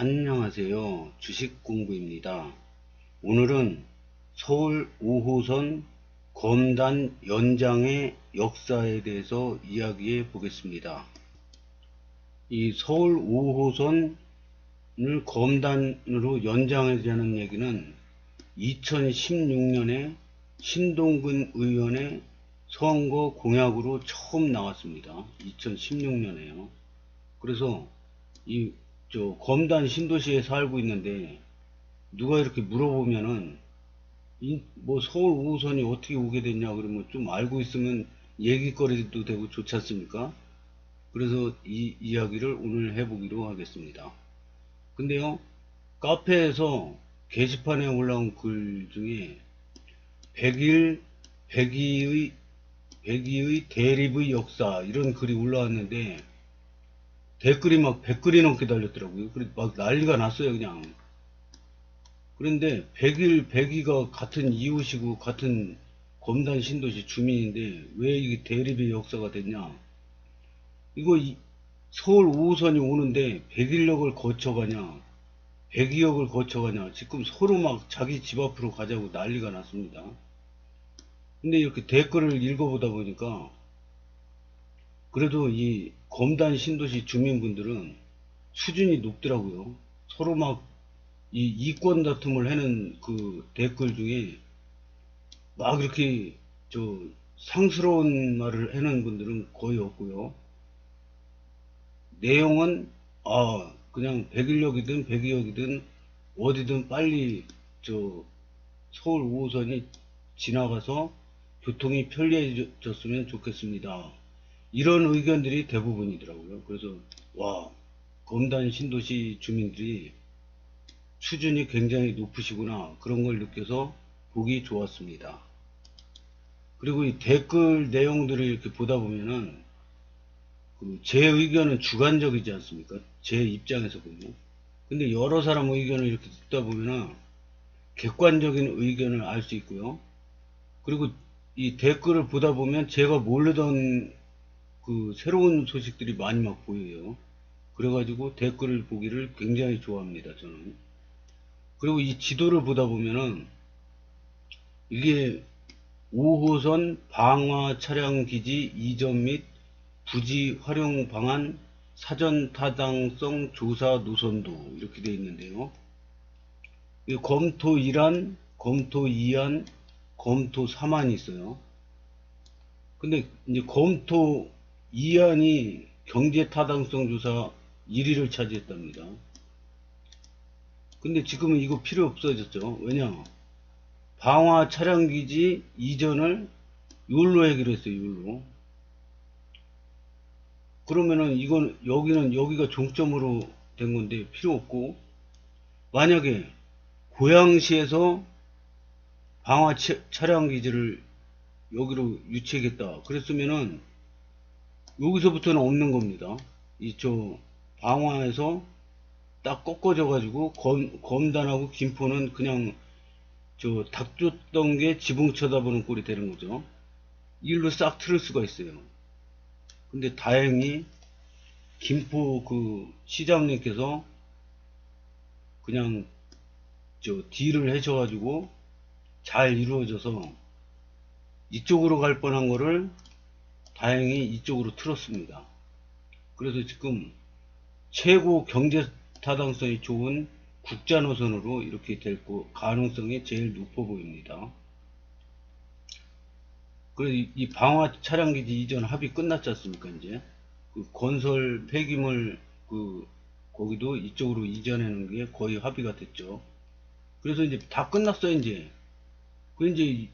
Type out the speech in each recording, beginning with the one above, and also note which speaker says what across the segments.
Speaker 1: 안녕하세요. 주식공부입니다. 오늘은 서울 5호선 검단 연장의 역사에 대해서 이야기해 보겠습니다. 이 서울 5호선을 검단으로 연장하자는 얘기는 2016년에 신동근 의원의 선거 공약으로 처음 나왔습니다. 2016년에요. 그래서 검단 신도시에 살고 있는데 누가 이렇게 물어보면은 뭐 서울 5호선이 어떻게 오게 됐냐 그러면 좀 알고 있으면 얘기거리도 되고 좋지 않습니까? 그래서 이 이야기를 오늘 해보기로 하겠습니다. 근데요, 카페에서 게시판에 올라온 글 중에 100일 100위의 대립의 역사 이런 글이 올라왔는데 댓글이 막 100글이 넘게 달렸더라고요. 그래서 막 난리가 났어요, 그냥. 그런데 100일, 100위가 같은 이웃이고 같은 검단 신도시 주민인데 왜 이게 대립의 역사가 됐냐? 이거 서울 5호선이 오는데 101역을 거쳐가냐? 102역을 거쳐가냐? 지금 서로 막 자기 집 앞으로 가자고 난리가 났습니다. 근데 이렇게 댓글을 읽어보다 보니까 그래도 이 검단 신도시 주민분들은 수준이 높더라고요. 서로 막 이 이권 다툼을 하는 그 댓글 중에 막 이렇게 상스러운 말을 하는 분들은 거의 없고요. 내용은 그냥 101역이든 102역이든 어디든 빨리 서울 5호선이 지나가서 교통이 편리해졌으면 좋겠습니다. 이런 의견들이 대부분이더라고요. 그래서 와, 검단 신도시 주민들이 수준이 굉장히 높으시구나, 그런 걸 느껴서 보기 좋았습니다. 그리고 이 댓글 내용들을 이렇게 보다 보면은 제 의견은 주관적이지 않습니까? 제 입장에서 보면. 근데 여러 사람 의견을 이렇게 듣다 보면은 객관적인 의견을 알 수 있고요. 그리고 이 댓글을 보다 보면 제가 모르던 그 새로운 소식들이 많이 막 보여요. 그래가지고 댓글을 보기를 굉장히 좋아합니다, 저는. 그리고 이 지도를 보다 보면은 이게 5호선 방화 차량 기지 이전 및 부지 활용 방안 사전 타당성 조사 노선도 이렇게 되어 있는데요. 검토 1안, 검토 2안, 검토 3안이 있어요. 근데 이제 검토 2안이 경제 타당성 조사 1위를 차지했답니다. 근데 지금은 이거 필요 없어졌죠. 왜냐? 방화 차량기지 이전을 욜로 하기로 했어요, 욜로. 그러면은 여기가 종점으로 된 건데 필요 없고, 만약에 고양시에서 방화 차량기지를 여기로 유치하겠다 그랬으면은 여기서부터는 없는 겁니다. 방화에서 딱 꺾어져 가지고 검단하고 김포는 그냥 닭 줬던 게 지붕 쳐다보는 꼴이 되는 거죠. 일로 싹 틀을 수가 있어요. 근데 다행히 김포 그 시장님께서 그냥 딜을 해줘가지고 잘 이루어져서 이쪽으로 갈 뻔한 거를 다행히 이쪽으로 틀었습니다. 그래서 지금 최고 경제 타당성이 좋은 국자 노선으로 이렇게 될 가능성이 제일 높아 보입니다. 그래서 이 방화 차량기지 이전 합의 끝났지 않습니까? 이제 그 건설 폐기물 거기도 이쪽으로 이전하는 게 거의 합의가 됐죠. 그래서 이제 다 끝났어요. 이제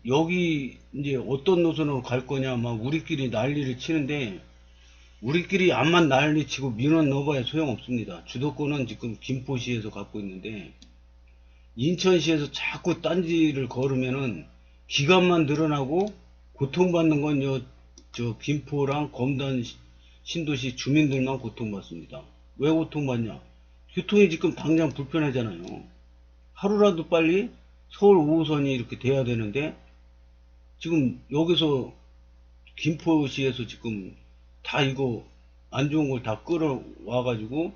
Speaker 1: 여기 이제 어떤 노선으로 갈 거냐 막 우리끼리 난리를 치는데, 우리끼리 암만 난리 치고 민원 넣어봐야 소용없습니다. 주도권은 지금 김포시에서 갖고 있는데 인천시에서 자꾸 딴지를 걸으면은 기간만 늘어나고 고통받는 건 김포랑 검단 신도시 주민들만 고통받습니다. 왜 고통받냐? 교통이 지금 당장 불편하잖아요. 하루라도 빨리 서울 5호선이 이렇게 돼야 되는데 지금 여기서 김포시에서 지금 다 이거 안 좋은 걸 다 끌어와 가지고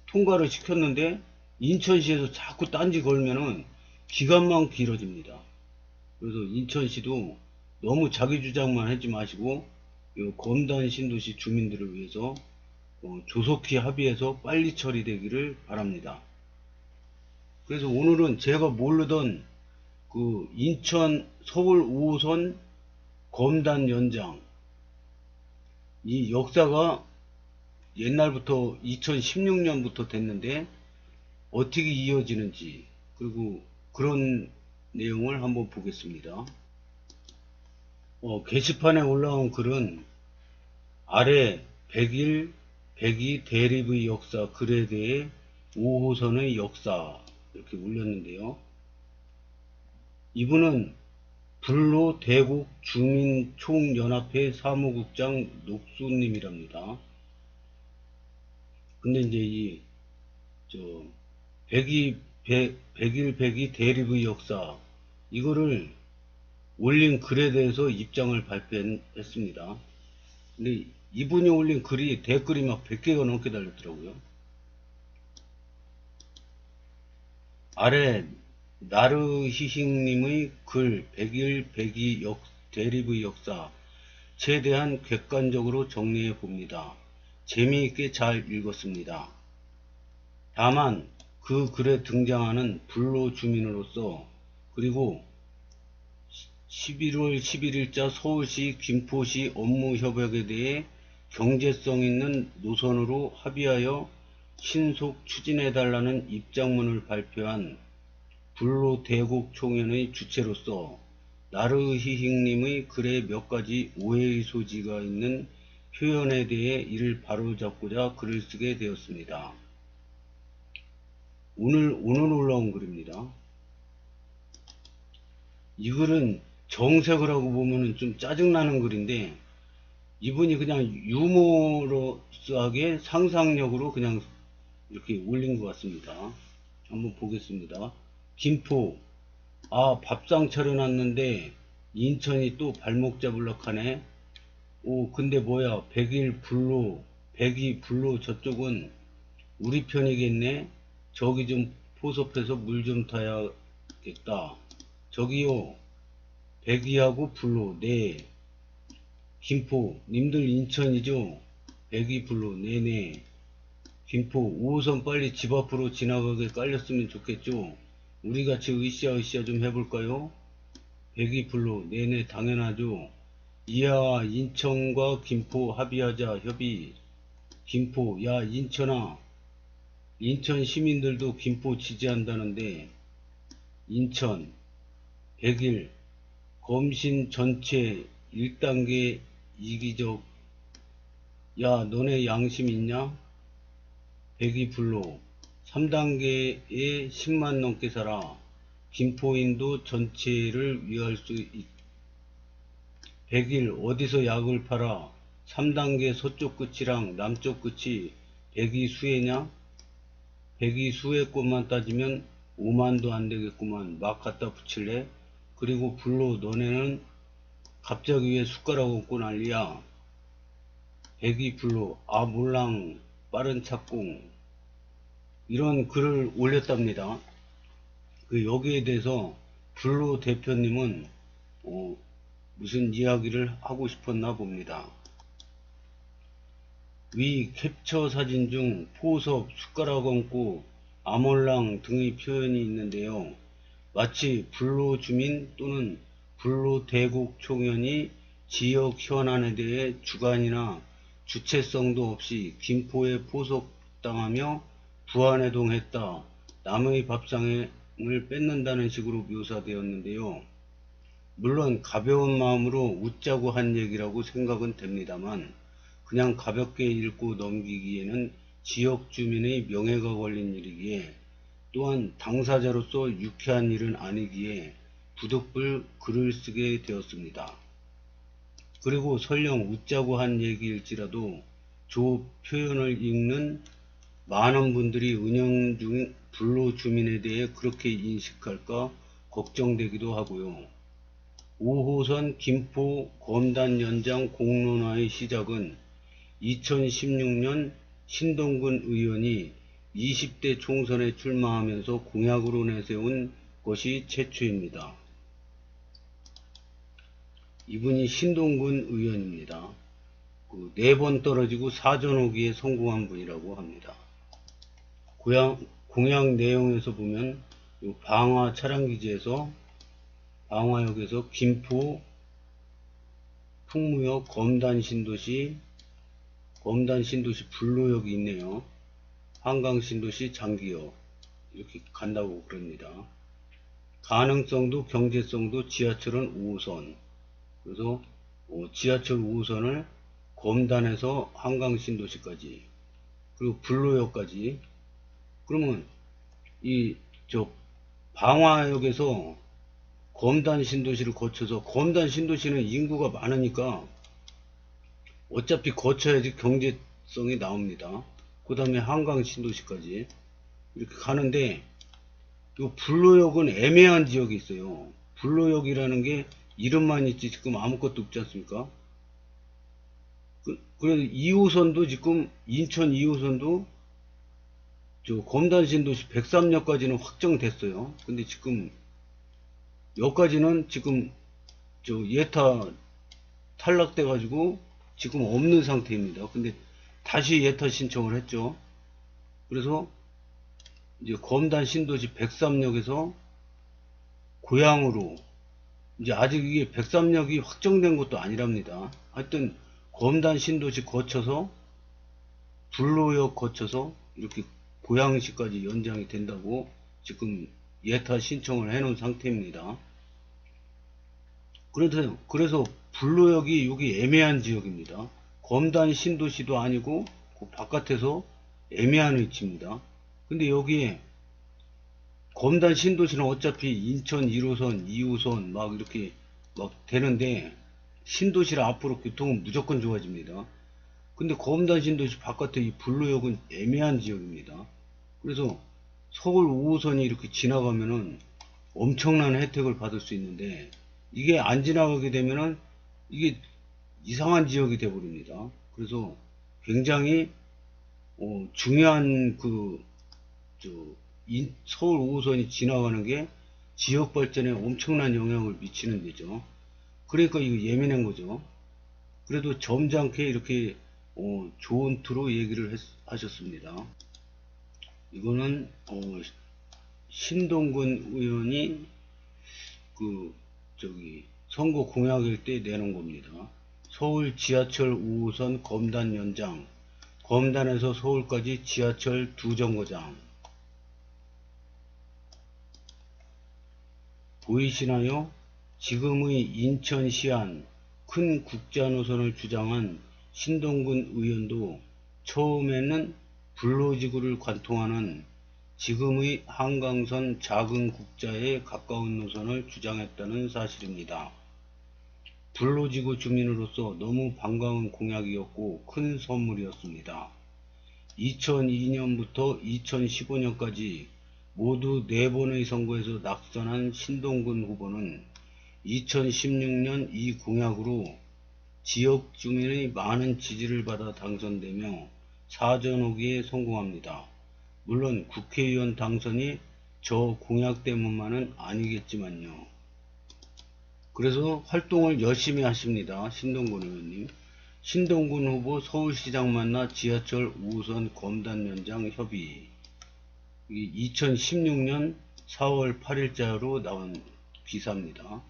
Speaker 1: 통과를 시켰는데 인천시에서 자꾸 딴지 걸면은 기간만 길어집니다. 그래서 인천시도 너무 자기 주장만 하지 마시고 요 검단 신도시 주민들을 위해서 조속히 합의해서 빨리 처리되기를 바랍니다. 그래서 오늘은 제가 모르던 그 인천 서울 5호선 검단 연장 이 역사가 옛날부터 2016년부터 됐는데 어떻게 이어지는지 그리고 그런 내용을 한번 보겠습니다. 게시판에 올라온 글은 아래 100일 102 대립의 역사 글에 대해 5호선의 역사 이렇게 올렸는데요. 이분은 불로 대국 주민총연합회 사무국장 녹수님이랍니다. 근데 이제 저 100일 102 대립의 역사 이거를 올린 글에 대해서 입장을 발표했습니다. 근데 이분이 올린 글이 댓글이 막 100개가 넘게 달렸더라고요. 아래 나르히싱님의 글 100일 102 대립의 역사 최대한 객관적으로 정리해 봅니다. 재미있게 잘 읽었습니다. 다만 그 글에 등장하는 불로 주민으로서 그리고 11월 11일자 서울시 김포시 업무 협약에 대해 경제성 있는 노선으로 합의하여 신속 추진해달라는 입장문을 발표한 불로 대국 총연의 주체로서 나르히힝님의 글에 몇 가지 오해의 소지가 있는 표현에 대해 이를 바로잡고자 글을 쓰게 되었습니다. 오늘 올라온 글입니다. 이 글은 정색을 하고 보면은 좀 짜증나는 글인데 이분이 그냥 유머러스하게 상상력으로 그냥 이렇게 올린 것 같습니다. 한번 보겠습니다. 김포 밥상 차려놨는데 인천이 또 발목 잡으려고 하네. 근데 뭐야 100일 불로 102 불로 저쪽은 우리 편이겠네. 저기 좀 포섭해서 물 좀 타야겠다. 저기요 102하고 불로 네. 김포 님들 인천이죠. 102 불로 네네. 김포 5호선 빨리 집 앞으로 지나가게 깔렸으면 좋겠죠. 우리같이 으쌰으쌰 좀 해볼까요? 102 불로 네네 당연하죠. 이하 인천과 김포 합의하자 협의. 김포 야 인천아 인천 시민들도 김포 지지한다는데 인천 100일 검신 전체 1단계 이기적 야 너네 양심 있냐? 102 불로 3단계에 10만 넘게 살아. 김포인도 전체를 위할 수 100일 어디서 약을 팔아? 3단계 서쪽 끝이랑 남쪽 끝이 102 수혜냐? 102 수혜 것만 따지면 5만도 안 되겠구만. 막 갖다 붙일래? 그리고 불로 너네는 갑자기 왜 숟가락 얹고 난리야? 102 불로 몰랑 빠른 착공 이런 글을 올렸답니다. 여기에 대해서 불로 대표님은 무슨 이야기를 하고 싶었나 봅니다. 위 캡처 사진 중 포섭, 숟가락 얹고 아몰랑 등의 표현이 있는데요. 마치 불로 주민 또는 불로 대국 총연이 지역 현안에 대해 주관이나 주체성도 없이 김포에 포섭당하며 부안해동했다. 남의 밥상을 뺏는다는 식으로 묘사되었는데요. 물론 가벼운 마음으로 웃자고 한 얘기라고 생각은 됩니다만 그냥 가볍게 읽고 넘기기에는 지역 주민의 명예가 걸린 일이기에 또한 당사자로서 유쾌한 일은 아니기에 부득불 글을 쓰게 되었습니다. 그리고 설령 웃자고 한 얘기일지라도 조 표현을 읽는 많은 분들이 은연중 불로 주민에 대해 그렇게 인식할까 걱정되기도 하고요. 5호선 김포 검단 연장 공론화의 시작은 2016년 신동근 의원이 20대 총선에 출마하면서 공약으로 내세운 것이 최초입니다. 이분이 신동근 의원입니다. 4번 떨어지고 사전오기에 성공한 분이라고 합니다. 공약 내용에서 보면 방화 차량기지에서 방화역에서 김포 풍무역 검단 신도시 불로역이 있네요. 한강 신도시 장기역 이렇게 간다고 그럽니다. 가능성도 경제성도 지하철은 5호선. 그래서 지하철 5호선을 검단에서 한강 신도시까지 그리고 불로역까지. 그러면 방화역에서 검단 신도시를 거쳐서, 검단 신도시는 인구가 많으니까 어차피 거쳐야지 경제성이 나옵니다. 그 다음에 한강 신도시까지 이렇게 가는데, 이 불로역은 애매한 지역이 있어요. 불로역이라는 게 이름만 있지 지금 아무것도 없지 않습니까? 그래서 2호선도 지금 인천 2호선도 검단 신도시 103역까지는 확정됐어요. 근데 지금 여기까지는 지금 예타 탈락돼 가지고 지금 없는 상태입니다. 근데 다시 예타 신청을 했죠. 그래서 이제 검단 신도시 103역에서 고향으로, 이제 아직 이게 103역이 확정된 것도 아니랍니다. 하여튼 검단 신도시 거쳐서 불로역 거쳐서 이렇게 고양시까지 연장이 된다고 지금 예타 신청을 해 놓은 상태입니다. 그래서 불로역이 여기 애매한 지역입니다. 검단 신도시도 아니고 그 바깥에서 애매한 위치입니다. 근데 여기에 검단 신도시는 어차피 인천 1호선, 2호선 막 이렇게 막 되는데, 신도시라 앞으로 교통은 무조건 좋아집니다. 근데 검단 신도시 바깥에 이 불로역은 애매한 지역입니다. 그래서 서울 5호선이 이렇게 지나가면은 엄청난 혜택을 받을 수 있는데, 이게 안 지나가게 되면은 이게 이상한 지역이 되어버립니다. 그래서 굉장히 중요한 서울 5호선이 지나가는 게 지역 발전에 엄청난 영향을 미치는 데죠. 그러니까 이거 예민한 거죠. 그래도 점잖게 이렇게 좋은 투로 얘기를 하셨습니다. 이거는 신동근 의원이 선거 공약일 때 내놓은 겁니다. 서울 지하철 5호선 검단 연장, 검단에서 서울까지 지하철 2정거장. 보이시나요? 지금의 인천 시안 큰 국자 노선을 주장한 신동근 의원도 처음에는 불로지구를 관통하는 지금의 한강선 작은 국자에 가까운 노선을 주장했다는 사실입니다. 불로지구 주민으로서 너무 반가운 공약이었고 큰 선물이었습니다. 2002년부터 2015년까지 모두 4번의 선거에서 낙선한 신동근 후보는 2016년 이 공약으로 지역 주민의 많은 지지를 받아 당선되며 사전오기에 성공합니다. 물론 국회의원 당선이 저 공약 때문만은 아니겠지만요. 그래서 활동을 열심히 하십니다. 신동근 의원님. 신동근 후보 서울시장 만나 지하철 5호선 검단 연장 협의. 2016년 4월 8일자로 나온 기사입니다.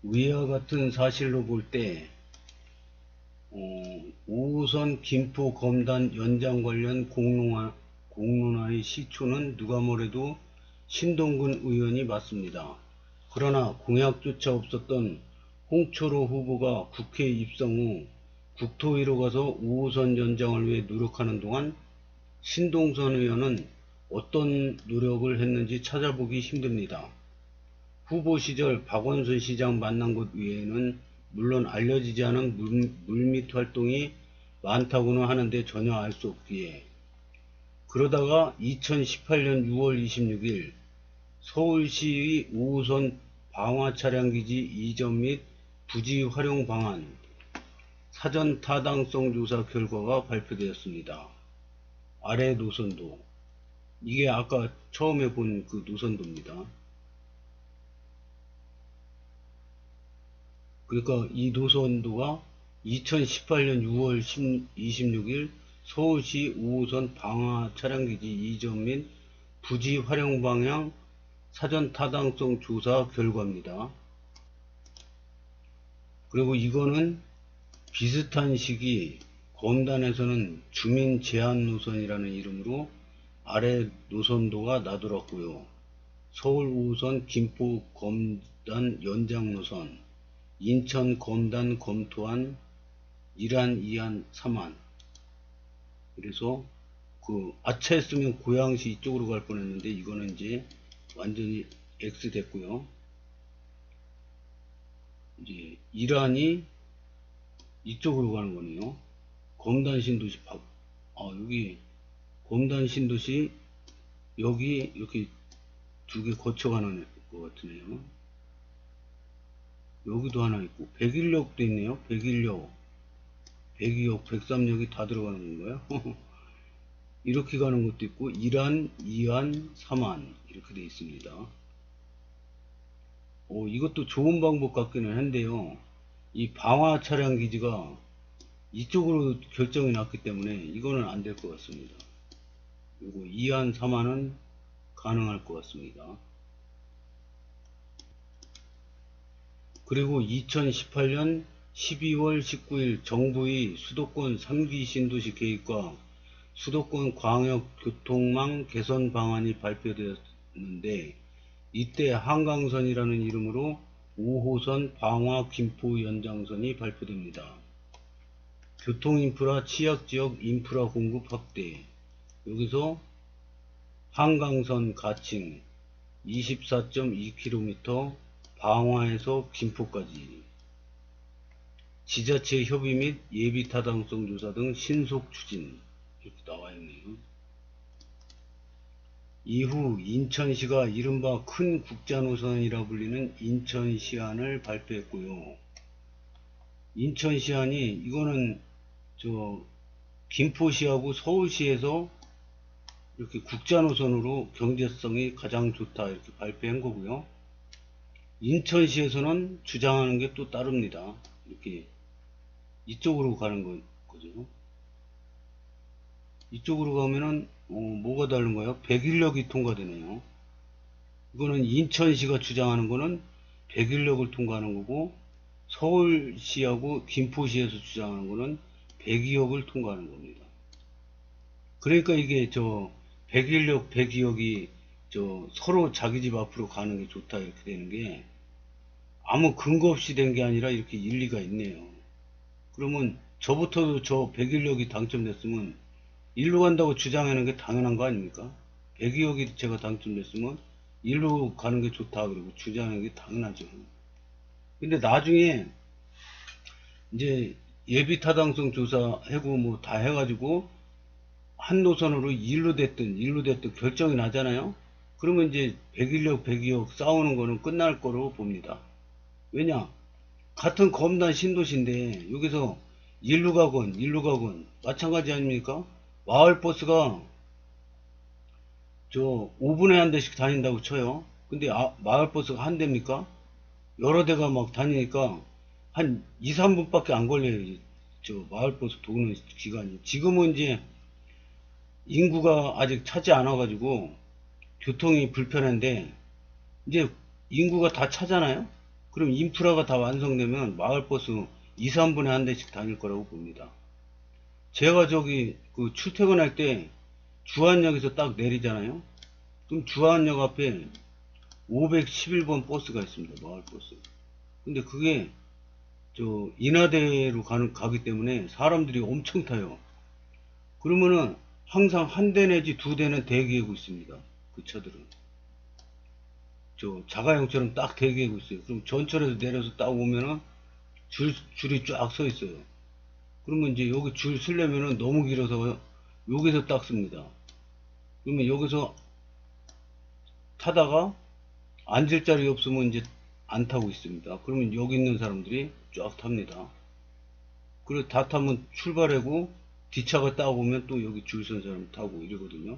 Speaker 1: 위와 같은 사실로 볼 때 5호선 김포 검단 연장 관련 공론화의 시초는 누가 뭐래도 신동근 의원이 맞습니다. 그러나 공약조차 없었던 홍철호 후보가 국회 입성 후 국토위로 가서 5호선 연장을 위해 노력하는 동안 신동선 의원은 어떤 노력을 했는지 찾아보기 힘듭니다. 후보 시절 박원순 시장 만난 곳 외에는 물론 알려지지 않은 물밑 활동이 많다고는 하는데 전혀 알 수 없기에, 그러다가 2018년 6월 26일 서울시의 5호선 방화 차량기지 이전 및 부지 활용 방안 사전 타당성 조사 결과가 발표되었습니다. 아래 노선도. 이게 아까 처음에 본 그 노선도입니다. 그러니까 이 노선도가 2018년 6월 26일 서울시 5호선 방화 차량기지 이전 및 부지 활용 방향 사전 타당성 조사 결과입니다. 그리고 이거는 비슷한 시기 검단에서는 주민 제한 노선이라는 이름으로 아래 노선도가 나돌았고요. 서울 5호선 김포 검단 연장 노선, 인천 검단 검토한 1안, 2안, 3안. 그래서 그 아차 했으면 고양시 이쪽으로 갈 뻔했는데 이거는 이제 완전히 X 됐고요. 이제 1안이 이쪽으로 가는 거네요. 검단 신도시 여기 검단 신도시 여기 이렇게 두 개 거쳐가는 것 같으네요. 여기도 하나 있고 백일역도 있네요. 백일역, 백이역, 백삼역이 다 들어가는 건가요? 이렇게 가는 것도 있고 1안, 2안, 3안 이렇게 되어 있습니다. 이것도 좋은 방법 같기는 한데요. 이 방화 차량 기지가 이쪽으로 결정이 났기 때문에 이거는 안 될 것 같습니다. 그리고 2안, 3안은 가능할 것 같습니다. 그리고 2018년 12월 19일 정부의 수도권 3기 신도시 계획과 수도권 광역교통망 개선 방안이 발표되었는데 이때 한강선이라는 이름으로 5호선 방화 김포 연장선이 발표됩니다. 교통인프라 취약지역 인프라 공급 확대. 여기서 한강선 가칭 24.2km 방화에서 김포까지 지자체 협의 및 예비 타당성 조사 등 신속 추진 이렇게 나와 있네요. 이후 인천시가 이른바 큰 국자노선이라 불리는 인천시안을 발표했고요. 인천시안이 이거는 김포시하고 서울시에서 이렇게 국자노선으로 경제성이 가장 좋다 이렇게 발표한 거고요. 인천시에서는 주장하는 게 또 따릅니다. 이렇게 이쪽으로 가는 거죠. 이쪽으로 가면은 뭐가 다른 거예요? 백일역이 통과되네요. 이거는 인천시가 주장하는 거는 백일역을 통과하는 거고 서울시하고 김포시에서 주장하는 거는 백이역을 통과하는 겁니다. 그러니까 이게 백일역, 백이역이 서로 자기 집 앞으로 가는 게 좋다 이렇게 되는 게 아무 근거 없이 된 게 아니라 이렇게 일리가 있네요. 그러면 저부터도 저 백일역이 당첨됐으면 일로 간다고 주장하는 게 당연한 거 아닙니까? 백이역이 제가 당첨됐으면 일로 가는 게 좋다 그리고 주장하는 게 당연하죠. 근데 나중에 이제 예비 타당성 조사하고 뭐 다 해가지고 한 노선으로 일로 됐든 결정이 나잖아요. 그러면 이제 백일역, 백이역 싸우는 거는 끝날 거로 봅니다. 왜냐? 같은 검단 신도시인데 여기서 일로 가건 마찬가지 아닙니까? 마을버스가 5분에 한 대씩 다닌다고 쳐요. 근데 마을버스가 한 대입니까? 여러 대가 막 다니니까 한 2, 3분밖에 안 걸려요. 마을버스 도는 기간이. 지금은 이제 인구가 아직 차지 않아 가지고 교통이 불편한데 이제 인구가 다 차잖아요. 그럼 인프라가 다 완성되면 마을버스 2, 3분에 한 대씩 다닐 거라고 봅니다. 제가 그 출퇴근할 때 주안역에서 딱 내리잖아요. 그럼 주안역 앞에 511번 버스가 있습니다. 마을버스. 근데 그게 인하대로 가기 때문에 사람들이 엄청 타요. 그러면은 항상 한 대 내지 두 대는 대기하고 있습니다. 그 차들은. 자가용처럼 딱 대기하고 있어요. 그럼 전철에서 내려서 딱 오면은 줄이 쫙 서 있어요. 그러면 이제 여기 줄 서려면은 너무 길어서 여기서 딱 씁니다. 그러면 여기서 타다가 앉을 자리 없으면 이제 안 타고 있습니다. 그러면 여기 있는 사람들이 쫙 탑니다. 그리고 다 타면 출발하고 뒤차가 따오면 또 여기 줄 선 사람 타고 이러거든요.